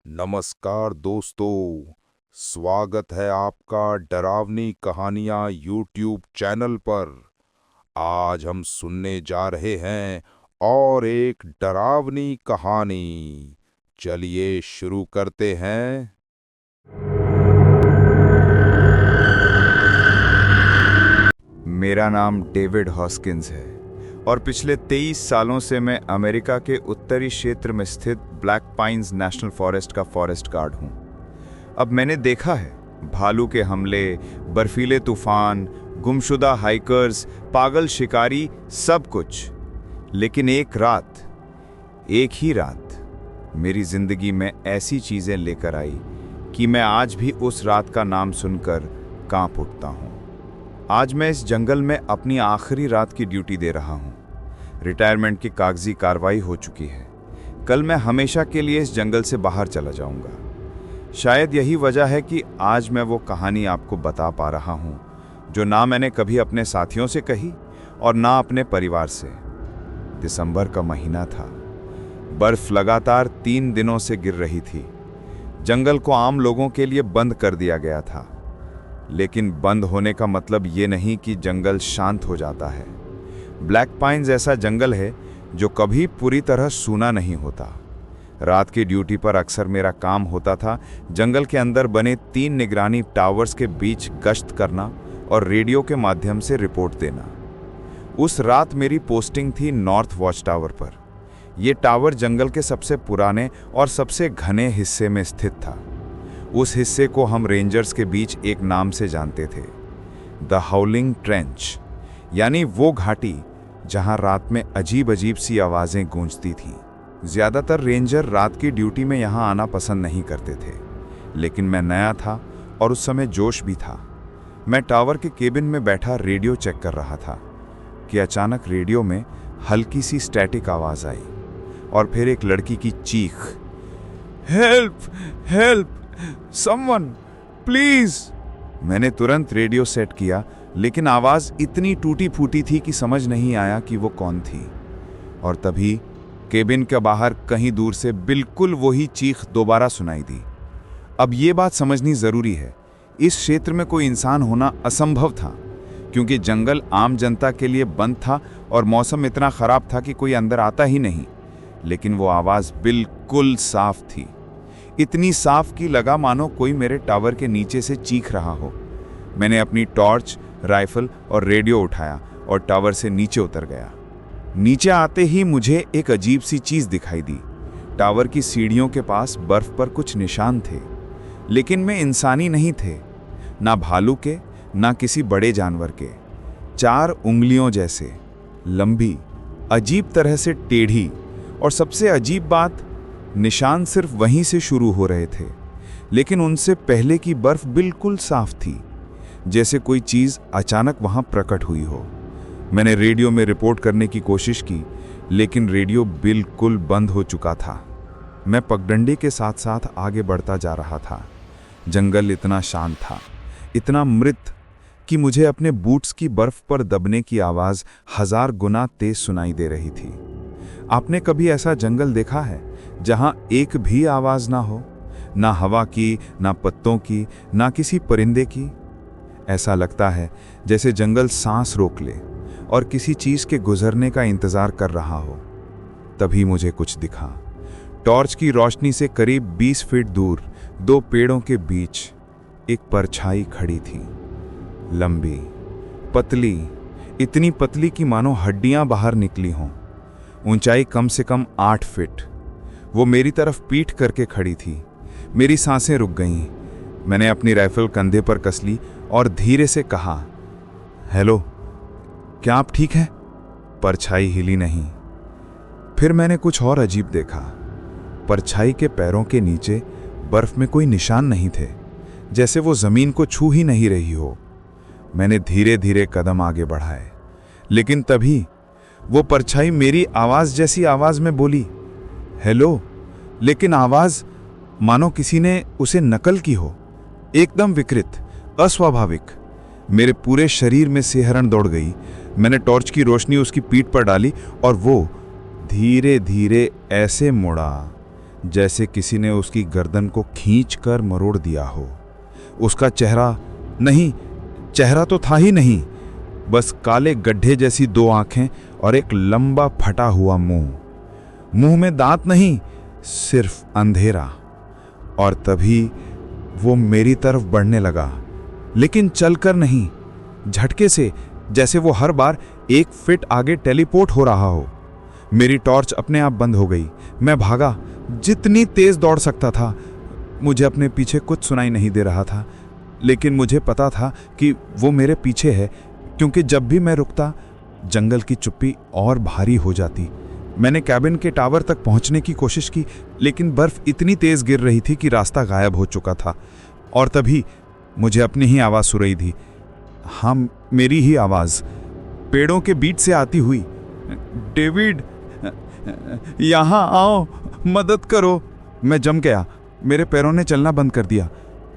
नमस्कार दोस्तों, स्वागत है आपका डरावनी कहानियां यूट्यूब चैनल पर। आज हम सुनने जा रहे हैं और एक डरावनी कहानी। चलिए शुरू करते हैं। मेरा नाम डेविड हॉस्किंस है और पिछले 23 सालों से मैं अमेरिका के उत्तरी क्षेत्र में स्थित ब्लैक पाइन्स नेशनल फॉरेस्ट का फॉरेस्ट गार्ड हूँ। अब मैंने देखा है भालू के हमले, बर्फीले तूफान, गुमशुदा हाइकर्स, पागल शिकारी, सब कुछ। लेकिन एक ही रात मेरी जिंदगी में ऐसी चीजें लेकर आई कि मैं आज भी उस रात का नाम सुनकर कांप उठता हूँ। आज मैं इस जंगल में अपनी आखिरी रात की ड्यूटी दे रहा हूँ। रिटायरमेंट की कागजी कार्रवाई हो चुकी है। कल मैं हमेशा के लिए इस जंगल से बाहर चला जाऊंगा। शायद यही वजह है कि आज मैं वो कहानी आपको बता पा रहा हूँ जो ना मैंने कभी अपने साथियों से कही और ना अपने परिवार से। दिसंबर का महीना था। बर्फ लगातार 3 दिनों से गिर रही थी। जंगल को आम लोगों के लिए बंद कर दिया गया था, लेकिन बंद होने का मतलब ये नहीं कि जंगल शांत हो जाता है। ब्लैक पाइन्स ऐसा जंगल है जो कभी पूरी तरह सूना नहीं होता। रात की ड्यूटी पर अक्सर मेरा काम होता था जंगल के अंदर बने 3 निगरानी टावर्स के बीच गश्त करना और रेडियो के माध्यम से रिपोर्ट देना। उस रात मेरी पोस्टिंग थी नॉर्थ वॉच टावर पर। यह टावर जंगल के सबसे पुराने और सबसे घने हिस्से में स्थित था। उस हिस्से को हम रेंजर्स के बीच एक नाम से जानते थे, द हाउलिंग ट्रेंच, यानी वो घाटी जहां रात में अजीब अजीब सी आवाजें गूंजती थीं। ज्यादातर रेंजर रात की ड्यूटी में यहां आना पसंद नहीं करते थे, लेकिन मैं नया था और उस समय जोश भी था। मैं टावर के केबिन में बैठा रेडियो चेक कर रहा था कि अचानक रेडियो में हल्की सी स्टैटिक आवाज आई और फिर एक लड़की की चीख, हेल्प हेल्प समवन प्लीज। मैंने तुरंत रेडियो सेट किया, लेकिन आवाज इतनी टूटी फूटी थी कि समझ नहीं आया कि वो कौन थी। और तभी केबिन के बाहर कहीं दूर से बिल्कुल वही चीख दोबारा सुनाई दी। अब ये बात समझनी जरूरी है, इस क्षेत्र में कोई इंसान होना असंभव था, क्योंकि जंगल आम जनता के लिए बंद था और मौसम इतना खराब था कि कोई अंदर आता ही नहीं। लेकिन वो आवाज बिल्कुल साफ थी, इतनी साफ कि लगा मानो कोई मेरे टावर के नीचे से चीख रहा हो। मैंने अपनी टॉर्च, राइफल और रेडियो उठाया और टावर से नीचे उतर गया। नीचे आते ही मुझे एक अजीब सी चीज दिखाई दी। टावर की सीढ़ियों के पास बर्फ पर कुछ निशान थे, लेकिन वे इंसानी नहीं थे, ना भालू के ना किसी बड़े जानवर के। 4 उंगलियों जैसे, लंबी, अजीब तरह से टेढ़ी, और सबसे अजीब बात, निशान सिर्फ वहीं से शुरू हो रहे थे, लेकिन उनसे पहले की बर्फ बिल्कुल साफ थी, जैसे कोई चीज अचानक वहां प्रकट हुई हो। मैंने रेडियो में रिपोर्ट करने की कोशिश की, लेकिन रेडियो बिल्कुल बंद हो चुका था। मैं पगडंडे के साथ साथ आगे बढ़ता जा रहा था। जंगल इतना शांत था, इतना मृत, कि मुझे अपने बूट्स की बर्फ पर दबने की आवाज 1000 गुना तेज सुनाई दे रही थी। आपने कभी ऐसा जंगल देखा है जहां एक भी आवाज ना हो, ना हवा की, ना पत्तों की, ना किसी परिंदे की? ऐसा लगता है जैसे जंगल सांस रोक ले और किसी चीज के गुजरने का इंतजार कर रहा हो। तभी मुझे कुछ दिखा। टॉर्च की रोशनी से करीब 20 फीट दूर 2 पेड़ों के बीच एक परछाई खड़ी थी। लंबी, पतली, इतनी पतली कि मानो हड्डियां बाहर निकली हों। ऊंचाई कम से कम 8 फीट। वो मेरी तरफ पीठ करके खड़ी थी। मेरी सांसें रुक गईं। मैंने अपनी राइफल कंधे पर कस ली और धीरे से कहा, हेलो, क्या आप ठीक हैं? परछाई हिली नहीं। फिर मैंने कुछ और अजीब देखा। परछाई के पैरों के नीचे बर्फ में कोई निशान नहीं थे, जैसे वो जमीन को छू ही नहीं रही हो। मैंने धीरे धीरे कदम आगे बढ़ाए, लेकिन तभी वो परछाई मेरी आवाज जैसी आवाज में बोली, हेलो, लेकिन आवाज मानो किसी ने उसे नकल की हो, एकदम विकृत, अस्वाभाविक। मेरे पूरे शरीर में सिहरन दौड़ गई। मैंने टॉर्च की रोशनी उसकी पीठ पर डाली और वो धीरे धीरे ऐसे मुड़ा जैसे किसी ने उसकी गर्दन को खींचकर मरोड़ दिया हो। उसका चेहरा नहीं, चेहरा तो था ही नहीं, बस काले गड्ढे जैसी दो आंखें और एक लंबा फटा हुआ मुंह। मुंह में दांत नहीं, सिर्फ अंधेरा। और तभी वो मेरी तरफ बढ़ने लगा, लेकिन चलकर नहीं, झटके से, जैसे वो हर बार 1 फीट आगे टेलीपोर्ट हो रहा हो। मेरी टॉर्च अपने आप बंद हो गई। मैं भागा, जितनी तेज दौड़ सकता था। मुझे अपने पीछे कुछ सुनाई नहीं दे रहा था, लेकिन मुझे पता था कि वो मेरे पीछे है, क्योंकि जब भी मैं रुकता, जंगल की चुप्पी और भारी हो जाती। मैंने कैबिन के टावर तक पहुंचने की कोशिश की, लेकिन बर्फ इतनी तेज गिर रही थी कि रास्ता गायब हो चुका था। और तभी मुझे अपनी ही आवाज़ सुनाई दी। हाँ, मेरी ही आवाज़, पेड़ों के बीच से आती हुई। डेविड, यहाँ आओ, मदद करो। मैं जम गया। मेरे पैरों ने चलना बंद कर दिया,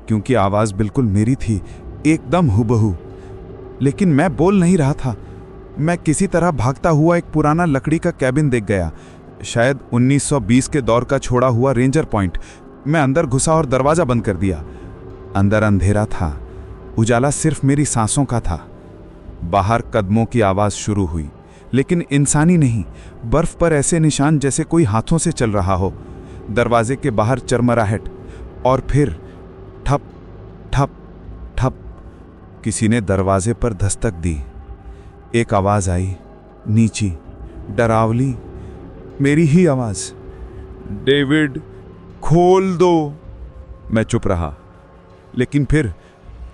क्योंकि आवाज़ बिल्कुल मेरी थी, एकदम हूबहू। लेकिन मैं बोल नहीं रहा था। मैं किसी तरह भागता हुआ एक पुराना लकड़ी का कैबिन देख गया, शायद 1920 के दौर का छोड़ा हुआ रेंजर पॉइंट। मैं अंदर घुसा और दरवाज़ा बंद कर दिया। अंदर अंधेरा था, उजाला सिर्फ मेरी सांसों का था। बाहर कदमों की आवाज़ शुरू हुई, लेकिन इंसानी नहीं। बर्फ पर ऐसे निशान जैसे कोई हाथों से चल रहा हो। दरवाजे के बाहर चरमराहट, और फिर ठप ठप ठप। किसी ने दरवाजे पर दस्तक दी। एक आवाज़ आई, नीची, डरावनी, मेरी ही आवाज़। डेविड, खोल दो। मैं चुप रहा, लेकिन फिर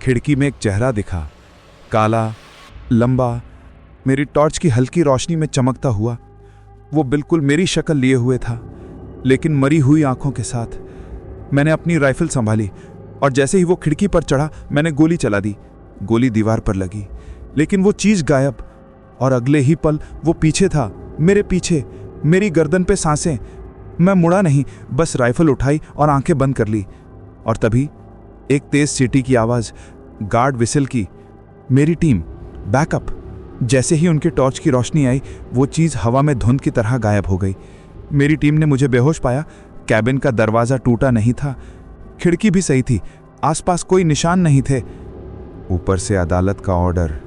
खिड़की में एक चेहरा दिखा, काला, लंबा, मेरी टॉर्च की हल्की रोशनी में चमकता हुआ। वो बिल्कुल मेरी शक्ल लिए हुए था, लेकिन मरी हुई आंखों के साथ। मैंने अपनी राइफल संभाली, और जैसे ही वो खिड़की पर चढ़ा, मैंने गोली चला दी। गोली दीवार पर लगी, लेकिन वो चीज़ गायब। और अगले ही पल वो पीछे था, मेरे पीछे, मेरी गर्दन पे सांसें। मैं मुड़ा नहीं, बस राइफल उठाई और आंखें बंद कर ली। और तभी एक तेज सीटी की आवाज़, गार्ड विसल की। मेरी टीम, बैकअप। जैसे ही उनके टॉर्च की रोशनी आई, वो चीज़ हवा में धुंध की तरह गायब हो गई। मेरी टीम ने मुझे बेहोश पाया। कैबिन का दरवाज़ा टूटा नहीं था, खिड़की भी सही थी, आसपास कोई निशान नहीं थे। ऊपर से अदालत का ऑर्डर,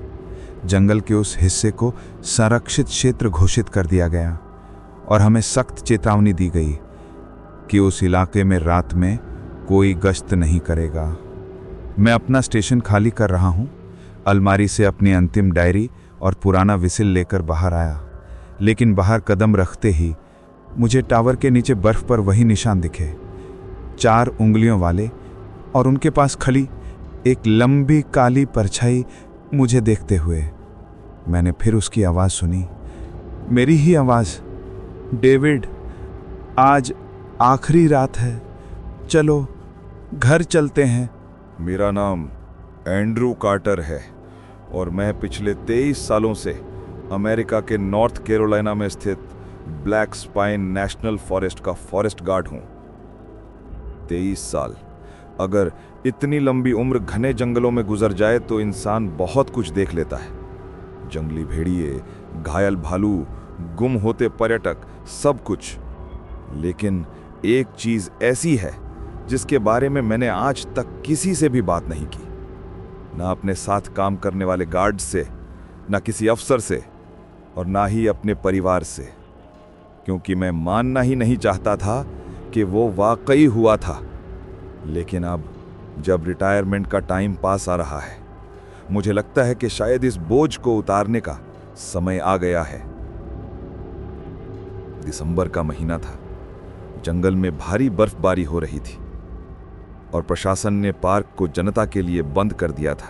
जंगल के उस हिस्से को संरक्षित क्षेत्र घोषित कर दिया गया, और हमें सख्त चेतावनी दी गई कि उस इलाके में रात में कोई गश्त नहीं करेगा। मैं अपना स्टेशन खाली कर रहा हूँ। अलमारी से अपनी अंतिम डायरी और पुराना विसिल लेकर बाहर आया, लेकिन बाहर कदम रखते ही मुझे टावर के नीचे बर्फ पर वही निशान दिखे, 4 उंगलियों वाले, और उनके पास खड़ी एक लंबी काली परछाई मुझे देखते हुए। मैंने फिर उसकी आवाज़ सुनी, मेरी ही आवाज़। डेविड, आज आखिरी रात है, चलो घर चलते हैं। मेरा नाम एंड्रू कार्टर है, और मैं पिछले 23 सालों से अमेरिका के नॉर्थ कैरोलिना में स्थित ब्लैक स्पाइन नेशनल फॉरेस्ट का फॉरेस्ट गार्ड हूँ। 23 साल। अगर इतनी लंबी उम्र घने जंगलों में गुजर जाए तो इंसान बहुत कुछ देख लेता है। जंगली भेड़िए, घायल भालू, गुम होते पर्यटक, सब कुछ। लेकिन एक चीज़ ऐसी है जिसके बारे में मैंने आज तक किसी से भी बात नहीं की, ना अपने साथ काम करने वाले गार्ड से, ना किसी अफसर से, और ना ही अपने परिवार से, क्योंकि मैं मानना ही नहीं चाहता था कि वो वाकई हुआ था। लेकिन अब जब रिटायरमेंट का टाइम पास आ रहा है, मुझे लगता है कि शायद इस बोझ को उतारने का समय आ गया है। दिसंबर का महीना था। जंगल में भारी बर्फबारी हो रही थी, और प्रशासन ने पार्क को जनता के लिए बंद कर दिया था।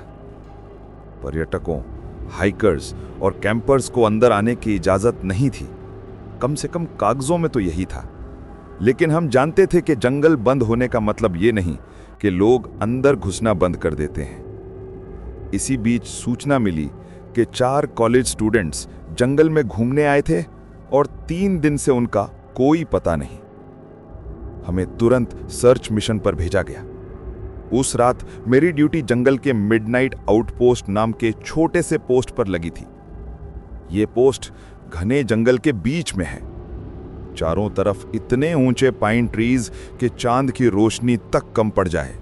पर्यटकों, हाइकर्स और कैंपर्स को अंदर आने की इजाजत नहीं थी। कम से कम कागजों में तो यही था। लेकिन हम जानते थे कि जंगल बंद होने का मतलब ये नहीं कि लोग अंदर घुसना बंद कर देते हैं। इसी बीच सूचना मिली कि 4 कॉलेज स्टूडेंट्स जंगल में घूमने आए थे, और 3 दिन से उनका कोई पता नहीं। हमें तुरंत सर्च मिशन पर भेजा गया। उस रात मेरी ड्यूटी जंगल के मिडनाइट आउटपोस्ट नाम के छोटे से पोस्ट पर लगी थी। ये पोस्ट घने जंगल के बीच में है। चारों तरफ इतने ऊंचे पाइन ट्रीज कि चांद की रोशनी तक कम पड़ जाए।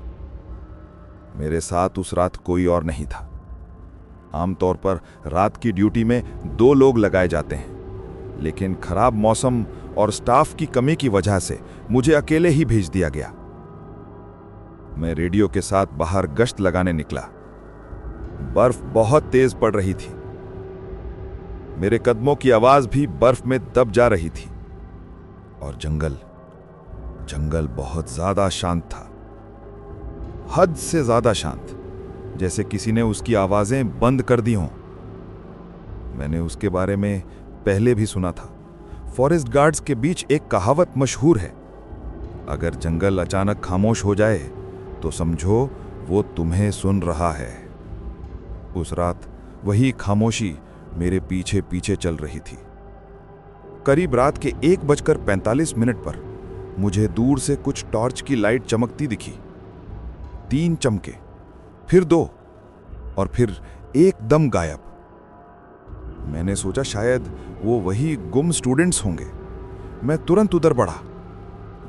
मेरे साथ उस रात कोई और नहीं था। आमतौर पर रात की ड्यूटी में 2 लोग लगाए जाते हैं, लेकिन खराब मौसम और स्टाफ की कमी की वजह से मुझे अकेले ही भेज दिया गया। मैं रेडियो के साथ बाहर गश्त लगाने निकला। बर्फ बहुत तेज पड़ रही थी। मेरे कदमों की आवाज भी बर्फ में दब जा रही थी। और जंगल बहुत ज्यादा शांत था, हद से ज्यादा शांत, जैसे किसी ने उसकी आवाजें बंद कर दी हों। मैंने उसके बारे में पहले भी सुना था। फॉरेस्ट गार्ड्स के बीच एक कहावत मशहूर है, अगर जंगल अचानक खामोश हो जाए तो समझो वो तुम्हें सुन रहा है। उस रात वही खामोशी मेरे पीछे पीछे चल रही थी। करीब रात के 1:45 पर मुझे दूर से कुछ टॉर्च की लाइट चमकती दिखी। 3 चमके, फिर 2 और फिर एकदम गायब। मैंने सोचा शायद वो वही गुम स्टूडेंट्स होंगे। मैं तुरंत उधर बढ़ा,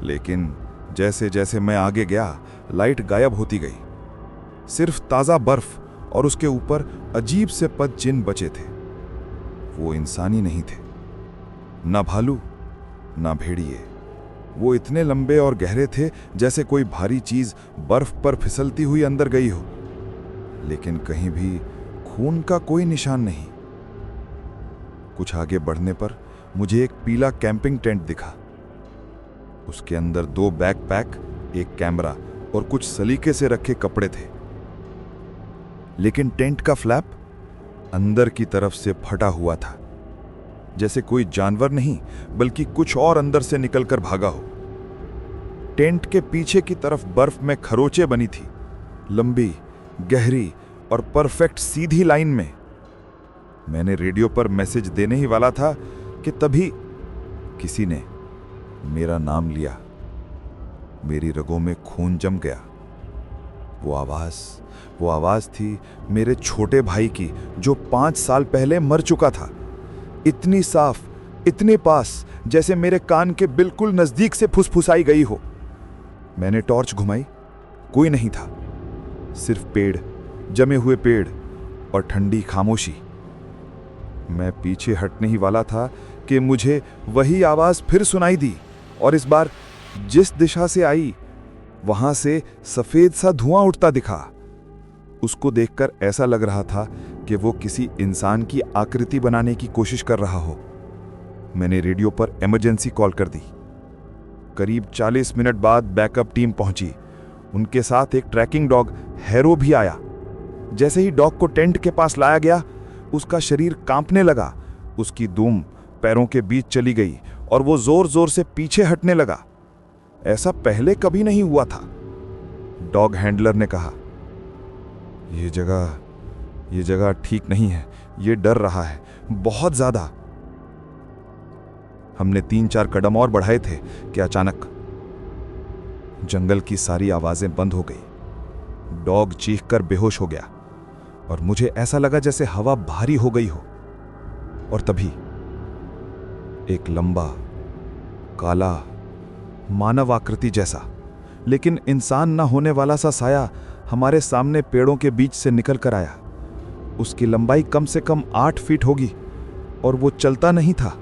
लेकिन जैसे जैसे मैं आगे गया लाइट गायब होती गई। सिर्फ ताजा बर्फ और उसके ऊपर अजीब से पद चिन्ह बचे थे। वो इंसानी नहीं थे, ना भालू ना भेड़िए। वो इतने लंबे और गहरे थे जैसे कोई भारी चीज बर्फ पर फिसलती हुई अंदर गई हो, लेकिन कहीं भी खून का कोई निशान नहीं। कुछ आगे बढ़ने पर मुझे एक पीला कैंपिंग टेंट दिखा। उसके अंदर 2 बैकपैक, एक कैमरा और कुछ सलीके से रखे कपड़े थे, लेकिन टेंट का फ्लैप अंदर की तरफ से फटा हुआ था, जैसे कोई जानवर नहीं बल्कि कुछ और अंदर से निकलकर भागा हो। टेंट के पीछे की तरफ बर्फ में खरोंचे बनी थी, लंबी, गहरी और परफेक्ट सीधी लाइन में। मैंने रेडियो पर मैसेज देने ही वाला था कि तभी किसी ने मेरा नाम लिया। मेरी रगों में खून जम गया। वो आवाज थी मेरे छोटे भाई की, जो 5 साल पहले मर चुका था। इतनी साफ, इतने पास, जैसे मेरे कान के बिल्कुल नजदीक से फुसफुसाई गई हो। मैंने टॉर्च घुमाई, कोई नहीं था, सिर्फ पेड़, जमे हुए पेड़ और ठंडी खामोशी। मैं पीछे हटने ही वाला था कि मुझे वही आवाज फिर सुनाई दी, और इस बार जिस दिशा से आई वहां से सफेद सा धुआं उठता दिखा। उसको देखकर ऐसा लग रहा था कि वो किसी इंसान की आकृति बनाने की कोशिश कर रहा हो। मैंने रेडियो पर इमरजेंसी कॉल कर दी। करीब 40 मिनट बाद बैकअप टीम पहुंची। उनके साथ एक ट्रैकिंग डॉग हैरो भी आया। जैसे ही डॉग को टेंट के पास लाया गया, उसका शरीर कांपने लगा। उसकी दुम पैरों के बीच चली गई और वो जोर जोर से पीछे हटने लगा। ऐसा पहले कभी नहीं हुआ था। डॉग हैंडलर ने कहा, ये जगह ठीक नहीं है, ये डर रहा है बहुत ज्यादा। हमने 3-4 कदम और बढ़ाए थे कि अचानक जंगल की सारी आवाजें बंद हो गई। डॉग चीखकर बेहोश हो गया और मुझे ऐसा लगा जैसे हवा भारी हो गई हो। और तभी एक लंबा, काला, मानव आकृति जैसा, लेकिन इंसान न होने वाला सा साया हमारे सामने पेड़ों के बीच से निकल कर आया। उसकी लंबाई कम से कम 8 फीट होगी और वो चलता नहीं था,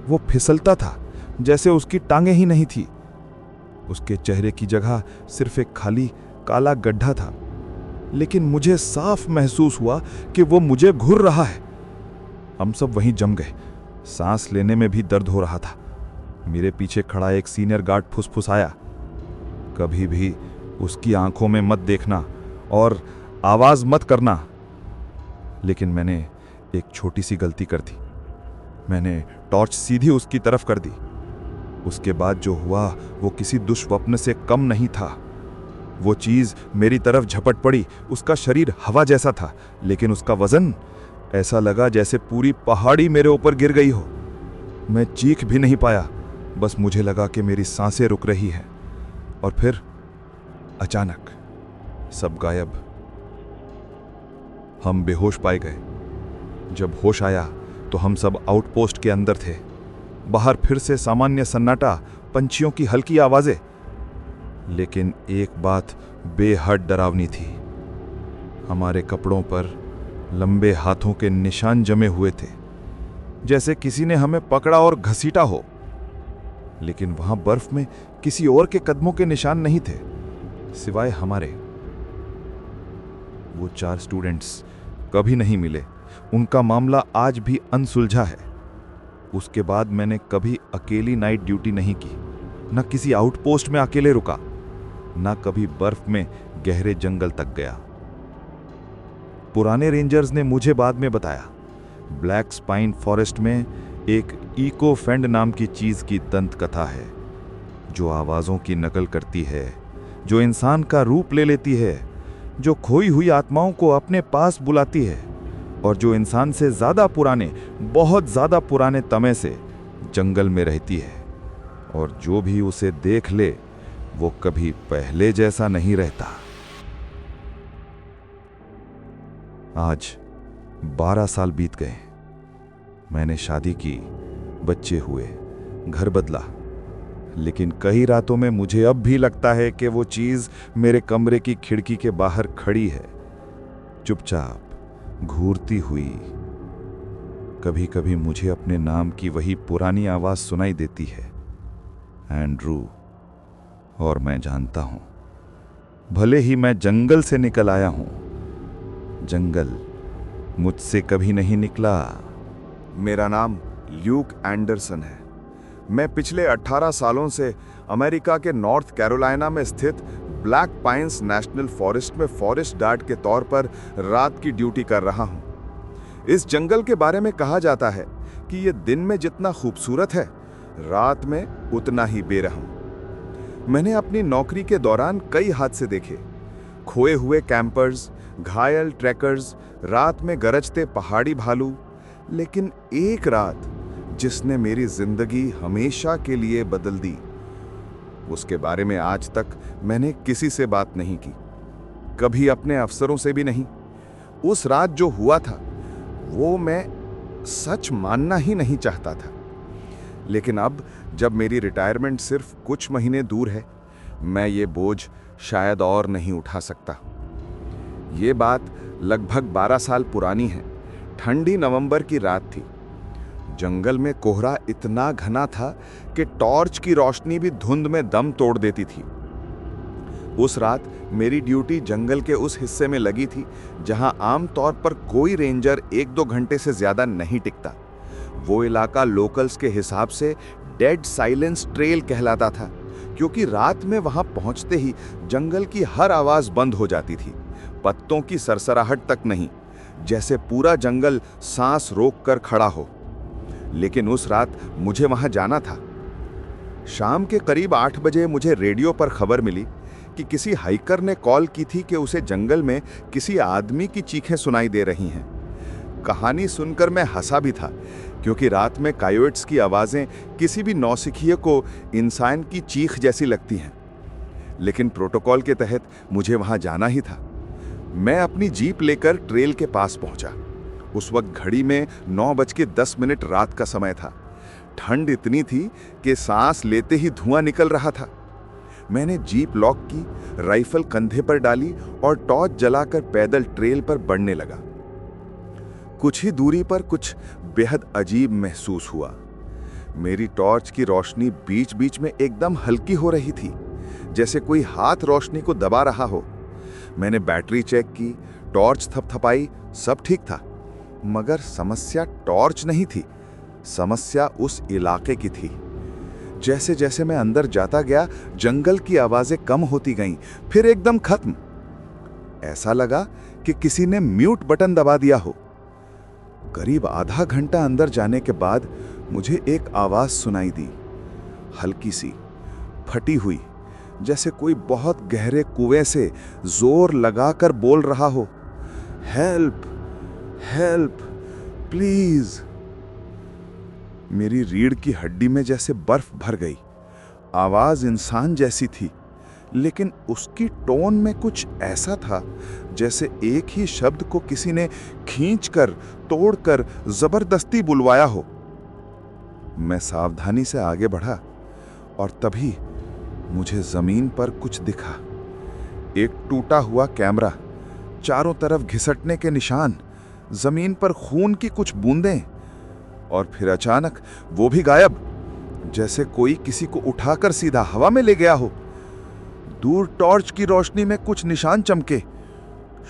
वो फिसलता था जैसे उसकी टांगें ही नहीं थी। उसके चेहरे की जगह सिर्फ एक खाली काला गड्ढा था, लेकिन मुझे साफ महसूस हुआ कि वो मुझे घूर रहा है। हम सब वहीं जम गए। सांस लेने में भी दर्द हो रहा था। मेरे पीछे खड़ा एक सीनियर गार्ड फुसफुसाया, कभी भी उसकी आंखों में मत देखना और आवाज मत करना। लेकिन मैंने एक छोटी सी गलती कर दी। मैंने टॉर्च सीधी उसकी तरफ कर दी। उसके बाद जो हुआ वो किसी दुष्स्वप्न से कम नहीं था। वो चीज मेरी तरफ झपट पड़ी। उसका शरीर हवा जैसा था, लेकिन उसका वजन ऐसा लगा जैसे पूरी पहाड़ी मेरे ऊपर गिर गई हो। मैं चीख भी नहीं पाया, बस मुझे लगा कि मेरी सांसें रुक रही हैं। और फिर अचानक सब गायब। हम बेहोश पाए गए। जब होश आया तो हम सब आउटपोस्ट के अंदर थे। बाहर फिर से सामान्य सन्नाटा, पंछियों की हल्की आवाजें। लेकिन एक बात बेहद डरावनी थी। हमारे कपड़ों पर लंबे हाथों के निशान जमे हुए थे, जैसे किसी ने हमें पकड़ा और घसीटा हो। लेकिन वहां बर्फ में किसी और के कदमों के निशान नहीं थे, सिवाय हमारे। वो 4 स्टूडेंट्स कभी नहीं मिले। उनका मामला आज भी अनसुलझा है। उसके बाद मैंने कभी अकेली नाइट ड्यूटी नहीं की, न किसी आउटपोस्ट में अकेले रुका, न कभी बर्फ में गहरे जंगल तक गया। पुराने रेंजर्स ने मुझे बाद में बताया, ब्लैक स्पाइन फॉरेस्ट में एक इको फेंड नाम की चीज की दंत कथा है, जो आवाजों की नकल करती है, जो इंसान का रूप ले लेती है, जो खोई हुई आत्माओं को अपने पास बुलाती है, और जो इंसान से ज्यादा पुराने, बहुत ज्यादा पुराने तमे से जंगल में रहती है, और जो भी उसे देख ले वो कभी पहले जैसा नहीं रहता। आज 12 साल बीत गए। मैंने शादी की, बच्चे हुए, घर बदला, लेकिन कई रातों में मुझे अब भी लगता है कि वो चीज मेरे कमरे की खिड़की के बाहर खड़ी है, चुपचाप घूरती हुई। कभी कभी मुझे अपने नाम की वही पुरानी आवाज सुनाई देती है, एंड्रू। और मैं जानता हूं, भले ही मैं जंगल से निकल आया हूं, जंगल मुझसे कभी नहीं निकला। मेरा नाम ल्यूक एंडरसन है। मैं पिछले 18 सालों से अमेरिका के नॉर्थ कैरोलिना में स्थित ब्लैक पाइन्स नेशनल फॉरेस्ट में फॉरेस्ट गार्ड के तौर पर रात की ड्यूटी कर रहा हूं। इस जंगल के बारे में कहा जाता है कि यह दिन में जितना खूबसूरत है, रात में उतना ही बेरहम। मैंने अपनी नौकरी के दौरान कई हादसे देखे, खोए हुए कैंपर्स, घायल ट्रैकर्स, रात में गरजते पहाड़ी भालू, लेकिन एक रात जिसने मेरी जिंदगी हमेशा के लिए बदल दी, उसके बारे में आज तक मैंने किसी से बात नहीं की, कभी अपने अफसरों से भी नहीं। उस रात जो हुआ था वो मैं सच मानना ही नहीं चाहता था। लेकिन अब जब मेरी रिटायरमेंट सिर्फ कुछ महीने दूर है, मैं ये बोझ शायद और नहीं उठा सकता। ये बात लगभग 12 साल पुरानी है। ठंडी नवंबर की रात थी। जंगल में कोहरा इतना घना था कि टॉर्च की रोशनी भी धुंध में दम तोड़ देती थी। उस रात मेरी ड्यूटी जंगल के उस हिस्से में लगी थी जहां आमतौर पर कोई रेंजर 1-2 घंटे से ज्यादा नहीं टिकता। वो इलाका लोकल्स के हिसाब से डेड साइलेंस ट्रेल कहलाता था, क्योंकि रात में वहां पहुंचते ही जंगल की हर आवाज बंद हो जाती थी, पत्तों की सरसराहट तक नहीं, जैसे पूरा जंगल सांस रोक कर खड़ा हो। लेकिन उस रात मुझे वहां जाना था। शाम के करीब 8 बजे मुझे रेडियो पर खबर मिली कि किसी हाइकर ने कॉल की थी कि उसे जंगल में किसी आदमी की चीखें सुनाई दे रही हैं। कहानी सुनकर मैं हंसा भी था, क्योंकि रात में कायोट्स की आवाजें किसी भी नौसिखिए को इंसान की चीख जैसी लगती हैं। लेकिन प्रोटोकॉल के तहत मुझे वहां जाना ही था। मैं अपनी जीप लेकर ट्रेल के पास पहुंचा। उस वक्त घड़ी में 9:10 रात का समय था। ठंड इतनी थी कि सांस लेते ही धुआं निकल रहा था। मैंने जीप लॉक की, राइफल कंधे पर डाली और टॉर्च जलाकर पैदल ट्रेल पर बढ़ने लगा। कुछ ही दूरी पर कुछ बेहद अजीब महसूस हुआ। मेरी टॉर्च की रोशनी बीच बीच में एकदम हल्की हो रही थी, जैसे कोई हाथ रोशनी को दबा रहा हो। मैंने बैटरी चेक की, टॉर्च थपथपाई, सब ठीक था। मगर समस्या टॉर्च नहीं थी, समस्या उस इलाके की थी। जैसे जैसे मैं अंदर जाता गया, जंगल की आवाजें कम होती गईं, फिर एकदम खत्म। ऐसा लगा कि किसी ने म्यूट बटन दबा दिया हो। करीब आधा घंटा अंदर जाने के बाद मुझे एक आवाज सुनाई दी, हल्की सी, फटी हुई, जैसे कोई बहुत गहरे कुएं से जोर लगाकर बोल रहा हो, हेल्प, हेल्प, प्लीज। मेरी रीढ़ की हड्डी में जैसे बर्फ भर गई। आवाज इंसान जैसी थी, लेकिन उसकी टोन में कुछ ऐसा था जैसे एक ही शब्द को किसी ने खींचकर, तोड़कर, जबरदस्ती बुलवाया हो। मैं सावधानी से आगे बढ़ा और तभी मुझे जमीन पर कुछ दिखा। एक टूटा हुआ कैमरा, चारों तरफ घिसटने के निशान, जमीन पर खून की कुछ बूंदें, और फिर अचानक वो भी गायब, जैसे कोई किसी को उठाकर सीधा हवा में ले गया हो। दूर टॉर्च की रोशनी में कुछ निशान चमके।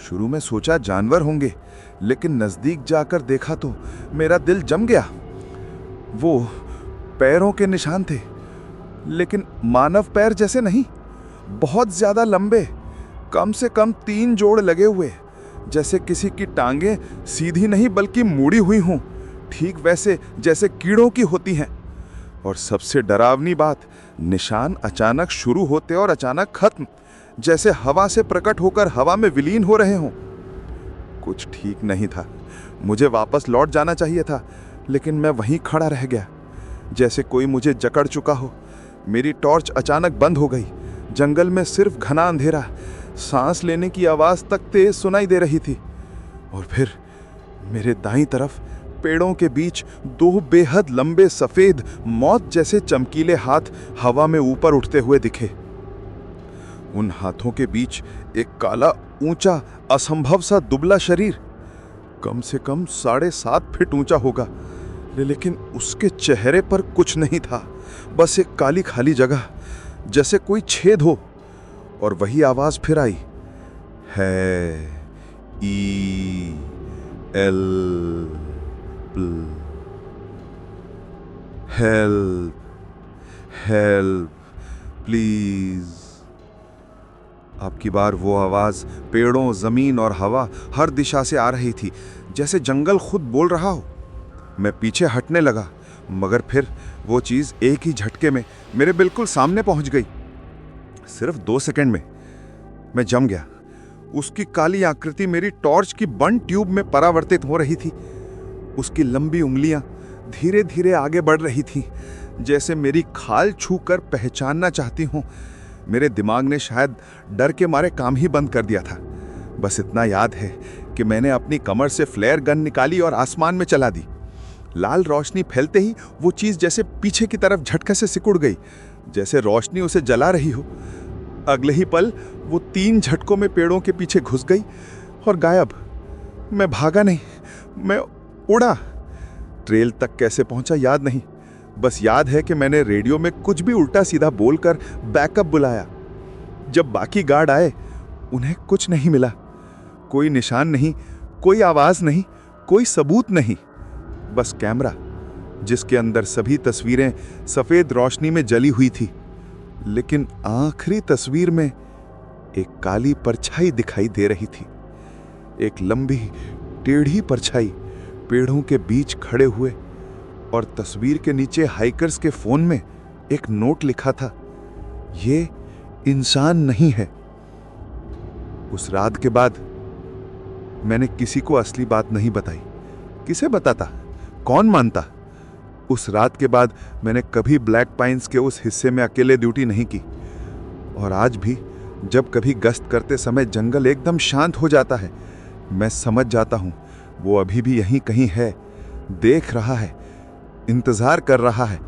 शुरू में सोचा जानवर होंगे, लेकिन नजदीक जाकर देखा तो मेरा दिल जम गया। वो पैरों के निशान थे, लेकिन मानव पैर जैसे नहीं, बहुत ज्यादा लंबे, कम से कम 3 जोड़ लगे हुए, जैसे किसी की टांगें सीधी नहीं बल्कि मुड़ी हुई हों, ठीक वैसे जैसे कीड़ों की होती हैं। और सबसे डरावनी बात, निशान अचानक शुरू होते और अचानक खत्म, जैसे हवा से प्रकट होकर हवा में विलीन हो रहे हों। कुछ ठीक नहीं था। मुझे वापस लौट जाना चाहिए था, लेकिन मैं वहीं खड़ा रह गया, जैसे कोई मुझे जकड़ चुका हो। मेरी टॉर्च अचानक बंद हो गई। जंगल में सिर्फ घना अंधेरा, सांस लेने की आवाज तक तेज सुनाई दे रही थी। और फिर मेरे दाईं तरफ पेड़ों के बीच 2 बेहद लंबे सफेद मौत जैसे चमकीले हाथ हवा में ऊपर उठते हुए दिखे। उन हाथों के बीच एक काला, ऊंचा, असंभव सा दुबला शरीर, कम से कम 7.5 फीट ऊंचा होगा, लेकिन उसके चेहरे पर कुछ नहीं था, बस एक काली खाली जगह, जैसे कोई छेद हो। और वही आवाज फिर आई, है E L help help please. अब की बार वो आवाज पेड़ों, जमीन और हवा हर दिशा से आ रही थी, जैसे जंगल खुद बोल रहा हो। मैं पीछे हटने लगा, मगर फिर वो चीज एक ही झटके में मेरे बिल्कुल सामने पहुंच गई। सिर्फ 2 सेकंड में मैं जम गया। उसकी काली आकृति मेरी टॉर्च की बंद ट्यूब में परावर्तित हो रही थी। उसकी लंबी उंगलियां धीरे धीरे आगे बढ़ रही थीं, जैसे मेरी खाल छूकर पहचानना चाहती हूं। मेरे दिमाग ने शायद डर के मारे काम ही बंद कर दिया था। बस इतना याद है कि मैंने अपनी कमर से फ्लेयर गन निकाली और आसमान में चला दी। लाल रोशनी फैलते ही वो चीज जैसे पीछे की तरफ झटके से सिकुड़ गई, जैसे रोशनी उसे जला रही हो। अगले ही पल वो 3 झटकों में पेड़ों के पीछे घुस गई और गायब। मैं भागा नहीं, मैं उड़ा। ट्रेल तक कैसे पहुंचा याद नहीं, बस याद है कि मैंने रेडियो में कुछ भी उल्टा सीधा बोलकर बैकअप बुलाया। जब बाकी गार्ड आए, उन्हें कुछ नहीं मिला। कोई निशान नहीं, कोई आवाज नहीं, कोई सबूत नहीं, बस कैमरा, जिसके अंदर सभी तस्वीरें सफेद रोशनी में जली हुई थी। लेकिन आखिरी तस्वीर में एक काली परछाई दिखाई दे रही थी। एक लंबी टेढ़ी परछाई पेड़ों के बीच खड़े हुए, और तस्वीर के नीचे हाइकर्स के फोन में एक नोट लिखा था, ये इंसान नहीं है। उस रात के बाद मैंने किसी को असली बात नहीं बताई। किसे बताता, कौन मानता? उस रात के बाद मैंने कभी ब्लैक पाइन्स के उस हिस्से में अकेले ड्यूटी नहीं की। और आज भी जब कभी गश्त करते समय जंगल एकदम शांत हो जाता है, मैं समझ जाता हूं वो अभी भी यहीं कहीं है, देख रहा है, इंतजार कर रहा है।